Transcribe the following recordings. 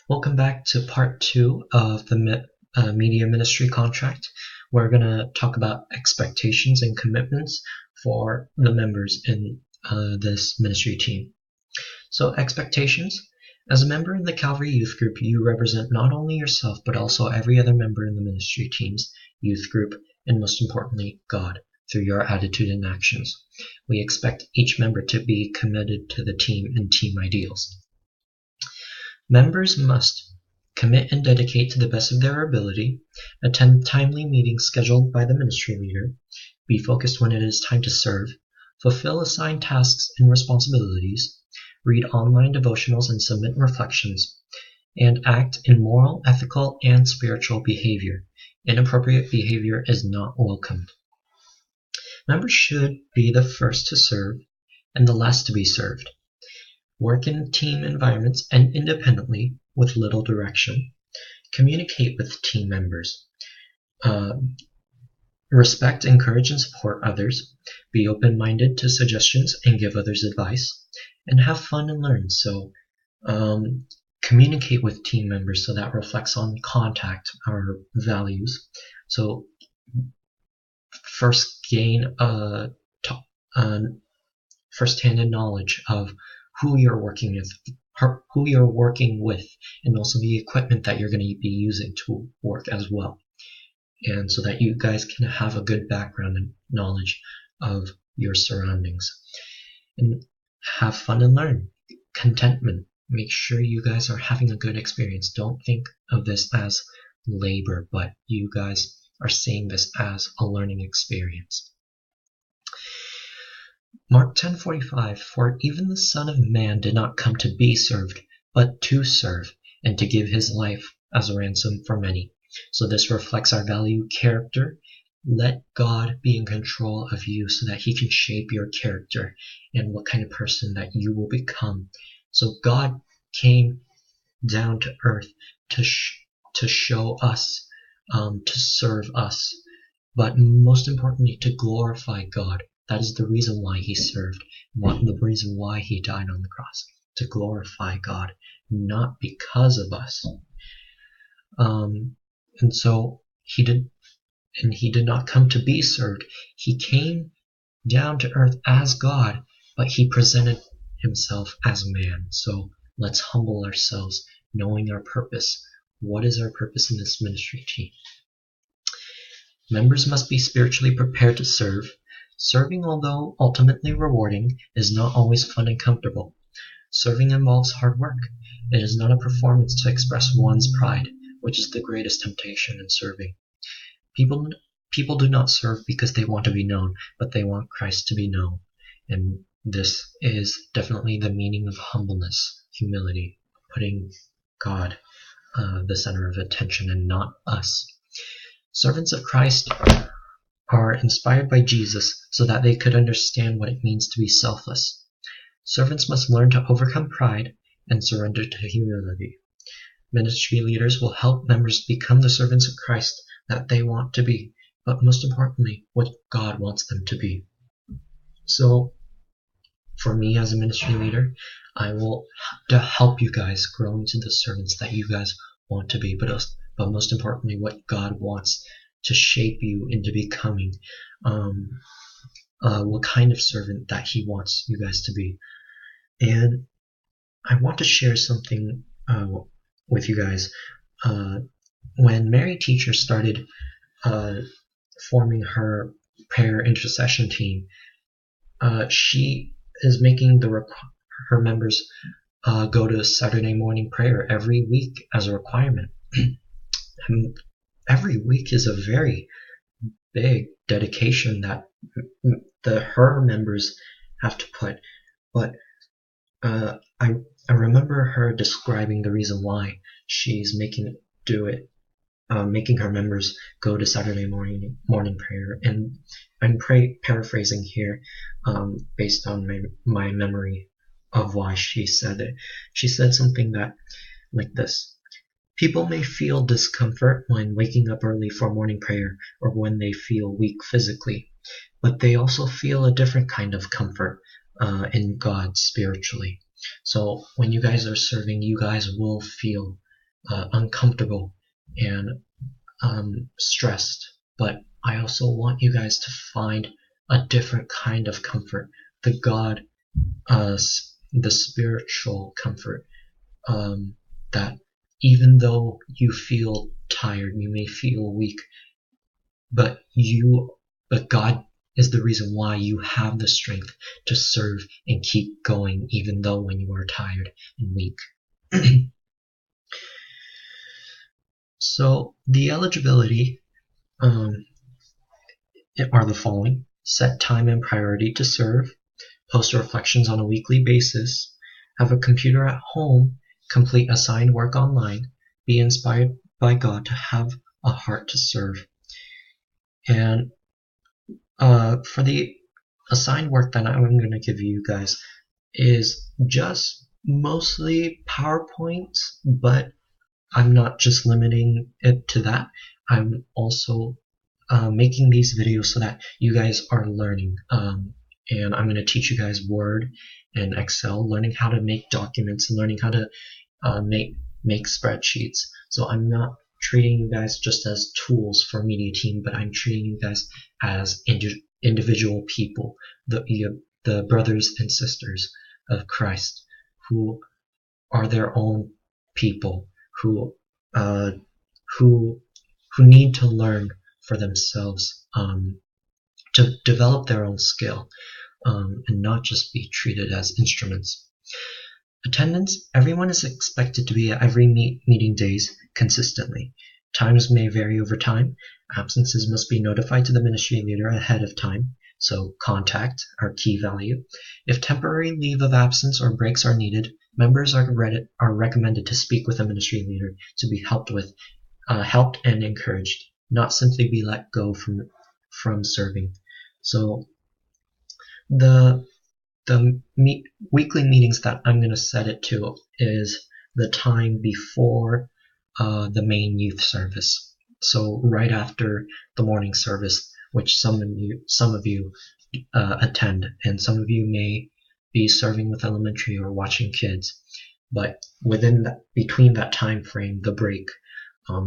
Welcome back to part 2 of the media ministry contract. We're going to talk about expectations and commitments for the members in this ministry team. So, expectations. As a member in the Calvary Youth Group, you represent not only yourself, but also every other member in the ministry team's youth group, and most importantly, God, through your attitude and actions. We expect each member to be committed to the team and team ideals. Members must commit and dedicate to the best of their ability, attend timely meetings scheduled by the ministry leader, be focused when it is time to serve, fulfill assigned tasks and responsibilities, read online devotionals and submit reflections, and act in moral, ethical, and spiritual behavior. Inappropriate behavior is not welcomed. Members should be the first to serve and the last to be served. Work in team environments and independently with little direction. Communicate with team members. Respect, encourage, and support others. Be open-minded to suggestions and give others advice. And have fun and learn. So communicate with team members so that reflects on contact, our values. So first gain first-hand knowledge of who you're working with, and also the equipment that you're going to be using to work as well. And so that you guys can have a good background and knowledge of your surroundings. And have fun and learn. Contentment. Make sure you guys are having a good experience. Don't think of this as labor, but you guys are seeing this as a learning experience. Mark 10:45, for even the Son of Man did not come to be served, but to serve, and to give his life as a ransom for many. So this reflects our value character. Let God be in control of you so that he can shape your character and what kind of person that you will become. So God came down to earth to show us, to serve us, but most importantly, to glorify God. That is the reason why he served, the reason why he died on the cross, to glorify God, not because of us. And so he did not come to be served. He came down to earth as God, but he presented himself as man. So let's humble ourselves, knowing our purpose. What is our purpose in this ministry team? Members must be spiritually prepared to serve. Serving, although ultimately rewarding, is not always fun and comfortable. Serving involves hard work. It is not a performance to express one's pride, which is the greatest temptation in serving. People do not serve because they want to be known, but they want Christ to be known. And this is definitely the meaning of humbleness, humility, putting God the center of attention and not us. Servants of Christ are inspired by Jesus so that they could understand what it means to be selfless. Servants must learn to overcome pride and surrender to humility. Ministry leaders will help members become the servants of Christ that they want to be, but most importantly, what God wants them to be. So, for me as a ministry leader, I will help you guys grow into the servants that you guys want to be, but most importantly, what God wants to shape you into becoming, what kind of servant that he wants you guys to be. And I want to share something with you guys. When Mary Teacher started forming her prayer intercession team, she is making her members go to Saturday morning prayer every week as a requirement. And every week is a very big dedication that her members have to put. But I remember her describing the reason why she's making her members go to Saturday morning prayer. And I'm paraphrasing here based on my memory of why she said it. She said something like this. People may feel discomfort when waking up early for morning prayer or when they feel weak physically, but they also feel a different kind of comfort in God spiritually. So when you guys are serving, you guys will feel uncomfortable and stressed, but I also want you guys to find a different kind of comfort, the God, the spiritual comfort, that even though you feel tired, you may feel weak, but God is the reason why you have the strength to serve and keep going, even though when you are tired and weak. So the eligibility are the following: set time and priority to serve, post reflections on a weekly basis, have a computer at home, complete assigned work online, be inspired by God to have a heart to serve. And for the assigned work that I'm going to give you guys is just mostly PowerPoint, but I'm not just limiting it to that. I'm also making these videos so that you guys are learning. And I'm going to teach you guys Word and Excel, learning how to make documents and learning how to make spreadsheets. So I'm not treating you guys just as tools for Media Team, but I'm treating you guys as individual people, the brothers and sisters of Christ, who are their own people, who need to learn for themselves, to develop their own skill, and not just be treated as instruments. Attendance: everyone is expected to be at every meeting days consistently. Times may vary over time. Absences must be notified to the ministry leader ahead of time, so contact our key value. If temporary leave of absence or breaks are needed, members are recommended to speak with a ministry leader to be helped and encouraged, not simply be let go from serving. So the weekly meetings that I'm going to set it to is the time before the main youth service. So right after the morning service, which some of you attend, and some of you may be serving with elementary or watching kids. But between that time frame, the break,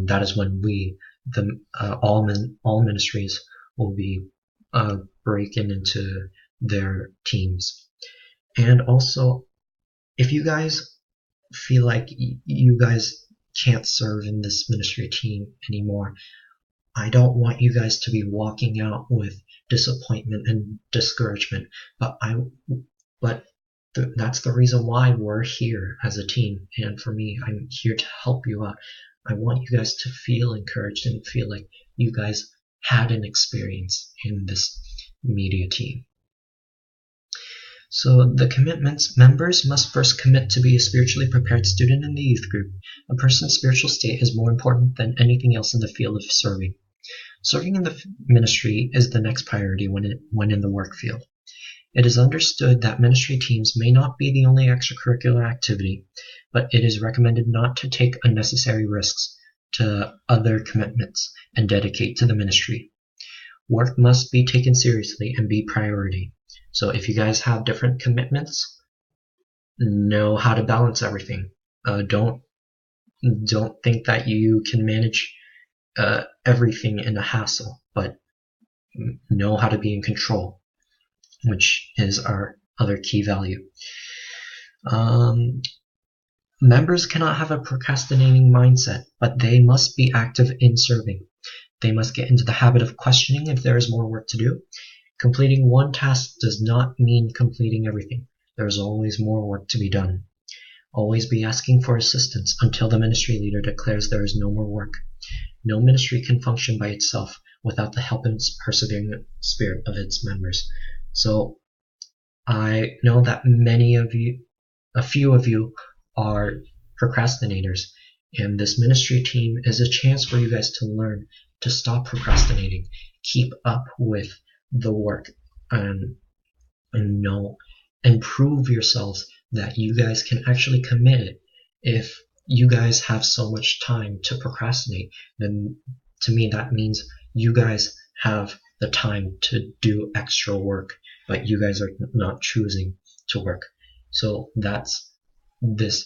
that is when all ministries will be breaking into their teams. And also, if you guys feel like you guys can't serve in this ministry team anymore, I don't want you guys to be walking out with disappointment and discouragement, but that's the reason why we're here as a team. And for me, I'm here to help you out. I want you guys to feel encouraged and feel like you guys had an experience in this media team. So the commitments: members must first commit to be a spiritually prepared student in the youth group. A person's spiritual state is more important than anything else in the field of serving. Serving in the ministry is the next priority when in the work field. It is understood that ministry teams may not be the only extracurricular activity, but it is recommended not to take unnecessary risks to other commitments and dedicate to the ministry. Work must be taken seriously and be priority. So if you guys have different commitments, know how to balance everything. Don't think that you can manage everything in a hassle, but know how to be in control, which is our other key value. Members cannot have a procrastinating mindset, but they must be active in serving. They must get into the habit of questioning if there is more work to do. Completing one task does not mean completing everything. There is always more work to be done. Always be asking for assistance until the ministry leader declares there is no more work. No ministry can function by itself without the help and persevering spirit of its members. So I know that a few of you are procrastinators, and this ministry team is a chance for you guys to learn to stop procrastinating, keep up with the work, and prove yourselves that you guys can actually commit it. If you guys have so much time to procrastinate, then to me that means you guys have the time to do extra work, but you guys are not choosing to work. So this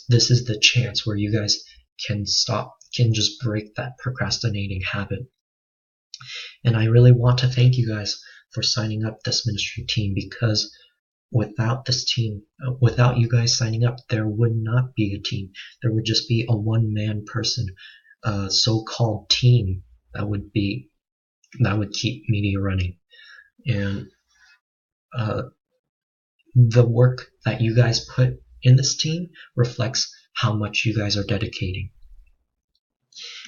is the chance where you guys can just break that procrastinating habit. And I really want to thank you guys for signing up this ministry team, because without this team, without you guys signing up, there would not be a team. There would just be a one-man person, so-called team that would keep media running. And the work that you guys put in this team reflects how much you guys are dedicating.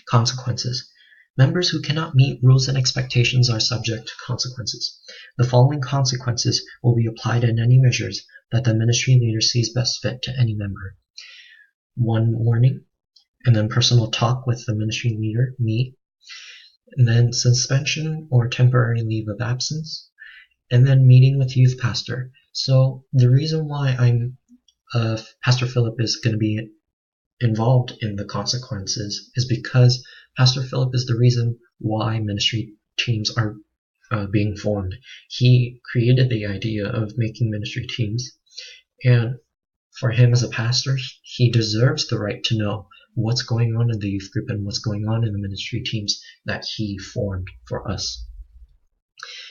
Consequences. Members who cannot meet rules and expectations are subject to consequences. The following consequences will be applied in any measures that the ministry leader sees best fit to any member. 1 warning, and then personal talk with the ministry leader, me, and then suspension or temporary leave of absence, and then meeting with youth pastor. So the reason why Pastor Philip is going to be involved in the consequences is because Pastor Philip is the reason why ministry teams are being formed. He created the idea of making ministry teams, and for him as a pastor, he deserves the right to know what's going on in the youth group and what's going on in the ministry teams that he formed for us.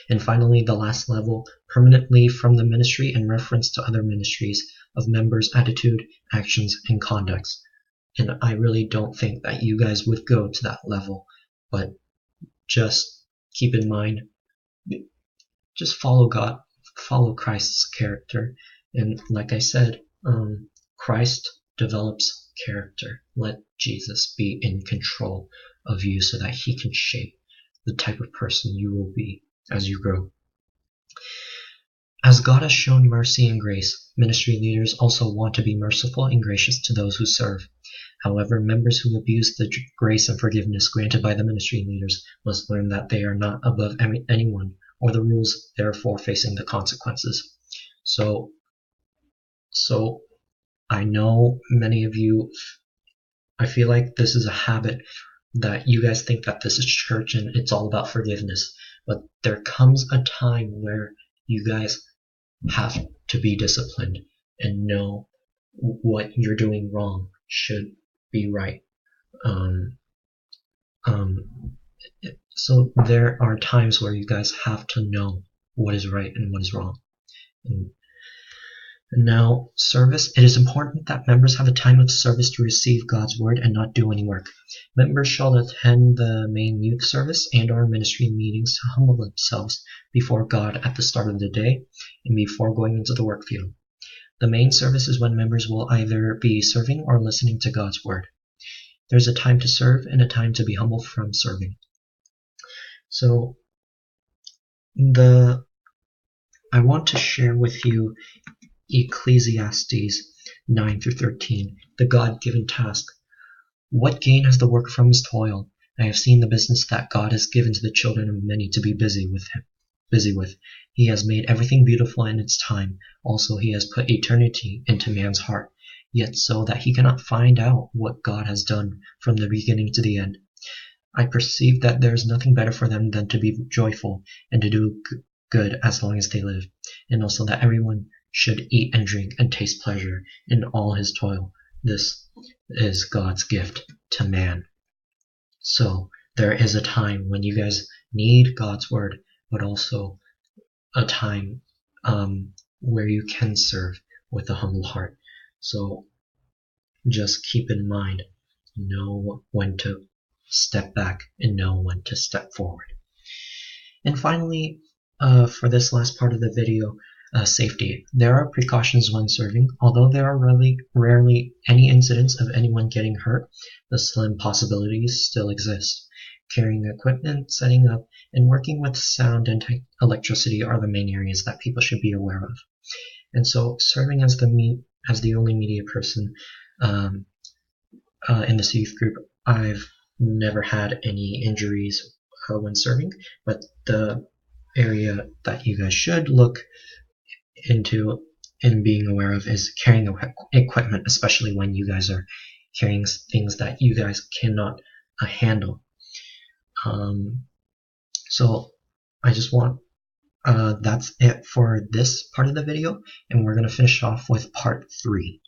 And finally, the last level, permanent leave from the ministry in reference to other ministries of members' attitude, actions, and conducts. And I really don't think that you guys would go to that level, but just keep in mind, just follow God, follow Christ's character. And like I said, Christ develops character. Let Jesus be in control of you so that he can shape the type of person you will be as you grow. As God has shown mercy and grace, ministry leaders also want to be merciful and gracious to those who serve. However, members who abuse the grace and forgiveness granted by the ministry leaders must learn that they are not above anyone or the rules, therefore facing the consequences. So I know many of you, I feel like this is a habit that you guys think that this is church and it's all about forgiveness. But there comes a time where you guys have to be disciplined and know what you're doing wrong should be right. So there are times where you guys have to know what is right and what is wrong. And now, service. It is important that members have a time of service to receive God's word and not do any work. Members shall attend the main youth service and our ministry meetings to humble themselves before God at the start of the day and before going into the work field. The main service is when members will either be serving or listening to God's word. There's a time to serve and a time to be humble from serving. So, I want to share with you Ecclesiastes 9 through 13, the God-given task. What gain has the worker from his toil? I have seen the business that God has given to the children of many to be busy with. He has made everything beautiful in its time. Also, he has put eternity into man's heart, yet so that he cannot find out what God has done from the beginning to the end. I perceive that there is nothing better for them than to be joyful and to do good as long as they live, and also that everyone should eat and drink and taste pleasure in all his toil. This is God's gift to man. So there is a time when you guys need God's word, but also a time where you can serve with a humble heart. So just keep in mind, know when to step back and know when to step forward. And finally, for this last part of the video, safety. There are precautions when serving. Although there are rarely any incidents of anyone getting hurt, the slim possibilities still exist. Carrying equipment, setting up, and working with sound and electricity are the main areas that people should be aware of. And so, serving as the only media person in this youth group, I've never had any injuries when serving, but the area that you guys should look into and being aware of is carrying equipment, especially when you guys are carrying things that you guys cannot handle. So I just want that's it for this part of the video, and we're going to finish off with part 3.